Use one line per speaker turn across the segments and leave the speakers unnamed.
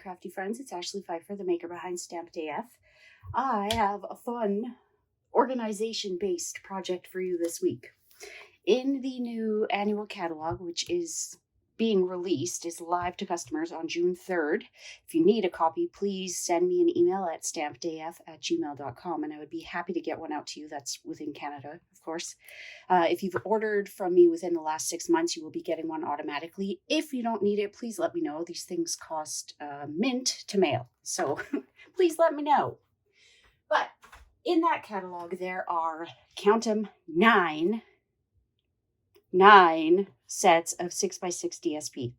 crafty friends, it's Ashley Pfeiffer, the maker behind Stamped AF. I have a fun organization-based project for you this week. In the new annual catalog, which is being released, is live to customers on June 3rd. If you need a copy, please send me an email at stampedaf@gmail.com, and I would be happy to get one out to you. That's within Canada, of course. If you've ordered from me within the last 6 months, you will be getting one automatically. If you don't need it, please let me know. These things cost mint to mail, so please let me know. But in that catalog, there are, count them, nine sets of 6x6 DSP.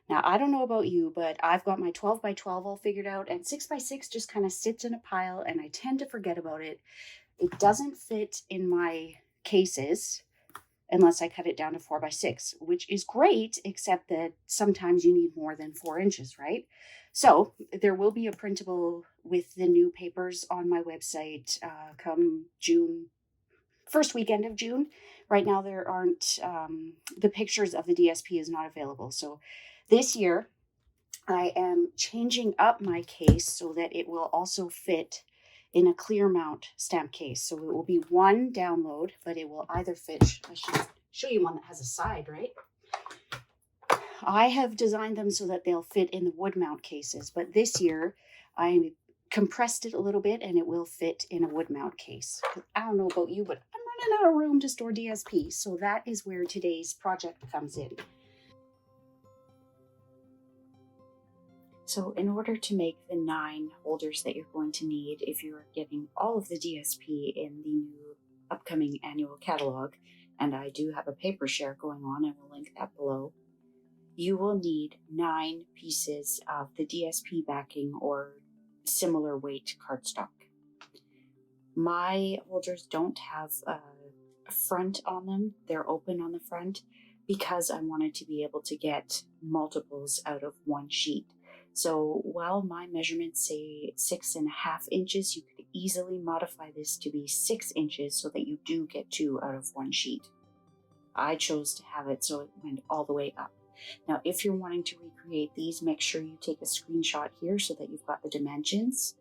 Now, I don't know about you, but I've got my 12x12 all figured out, and 6x6 just kind of sits in a pile, and I tend to forget about it. It doesn't fit in my cases unless I cut it down to 4x6, which is great, except that sometimes you need more than 4 inches, right? So there will be a printable with the new papers on my website come June, first weekend of June. Right now there aren't, the pictures of the DSP is not available. So this year I am changing up my case so that it will also fit in a clear mount stamp case. So it will be one download, but it will either fit, I should show you one that has a side, right? I have designed them so that they'll fit in the wood mount cases, but this year I compressed it a little bit and it will fit in a wood mount case. I don't know about you, but I'm running out of room to store DSP, so that is where today's project comes in. So in order to make the 9 holders that you're going to need if you're getting all of the DSP in the new upcoming annual catalog, and I do have a paper share going on, I will link that below, you will need 9 pieces of the DSP backing or similar weight cardstock. My holders don't have a front on them. They're open on the front because I wanted to be able to get multiples out of one sheet. So while my measurements say 6.5 inches, you could easily modify this to be 6 inches so that you do get 2 out of one sheet. I chose to have it so it went all the way up. Now, if you're wanting to recreate these, make sure you take a screenshot here so that you've got the dimensions.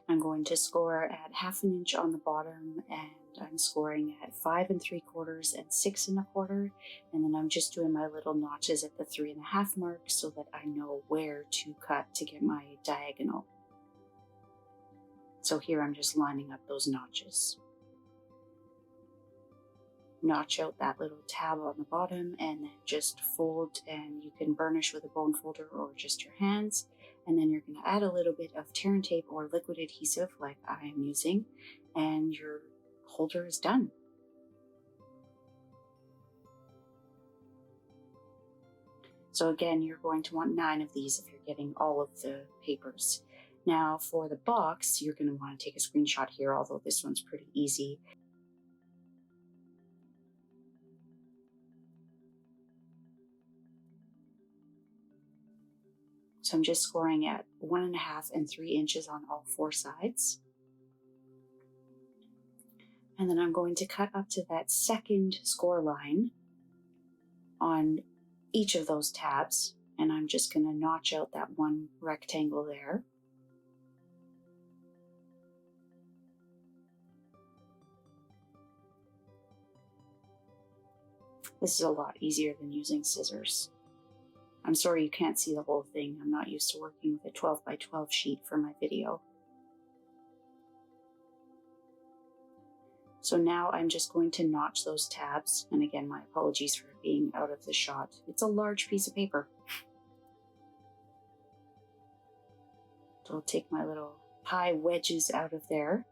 I'm going to score at 1/2 inch on the bottom, and I'm scoring at 5 3/4 and 6 1/4, and then I'm just doing my little notches at the 3.5 mark so that I know where to cut to get my diagonal. So here I'm just lining up those notches. Notch out that little tab on the bottom and then just fold, and you can burnish with a bone folder or just your hands. And then you're going to add a little bit of tear and tape or liquid adhesive like I am using, and your holder is done. So again, you're going to want 9 of these if you're getting all of the papers. Now for the box, you're going to want to take a screenshot here, although this one's pretty easy. So I'm just scoring at 1.5 and 3 inches on all 4 sides. And then I'm going to cut up to that second score line on each of those tabs. And I'm just going to notch out that one rectangle there. This is a lot easier than using scissors. I'm sorry you can't see the whole thing. I'm not used to working with a 12x12 sheet for my video. So now I'm just going to notch those tabs. And again, my apologies for being out of the shot. It's a large piece of paper. So I'll take my little pie wedges out of there.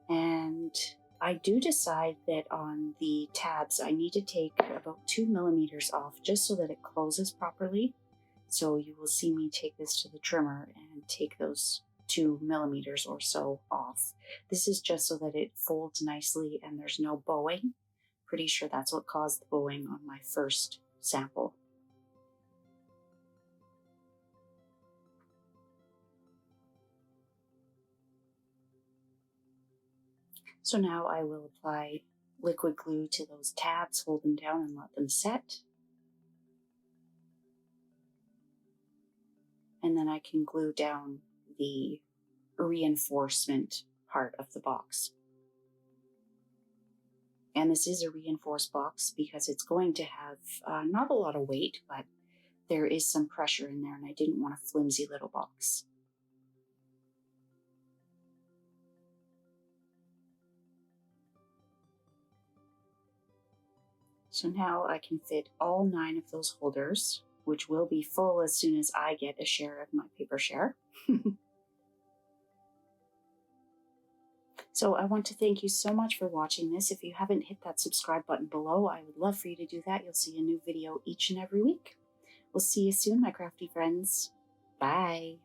And I do decide that on the tabs, I need to take about 2 millimeters off just so that it closes properly. So you will see me take this to the trimmer and take those 2 millimeters or so off. This is just so that it folds nicely and there's no bowing. Pretty sure that's what caused the bowing on my first sample. So now I will apply liquid glue to those tabs, hold them down and let them set. and then I can glue down the reinforcement part of the box. And this is a reinforced box because it's going to have not a lot of weight, but there is some pressure in there, and I didn't want a flimsy little box. So now I can fit all 9 of those holders, which will be full as soon as I get a share of my paper share. So I want to thank you so much for watching this. If you haven't hit that subscribe button below, I would love for you to do that. You'll see a new video each and every week. We'll see you soon, my crafty friends. Bye.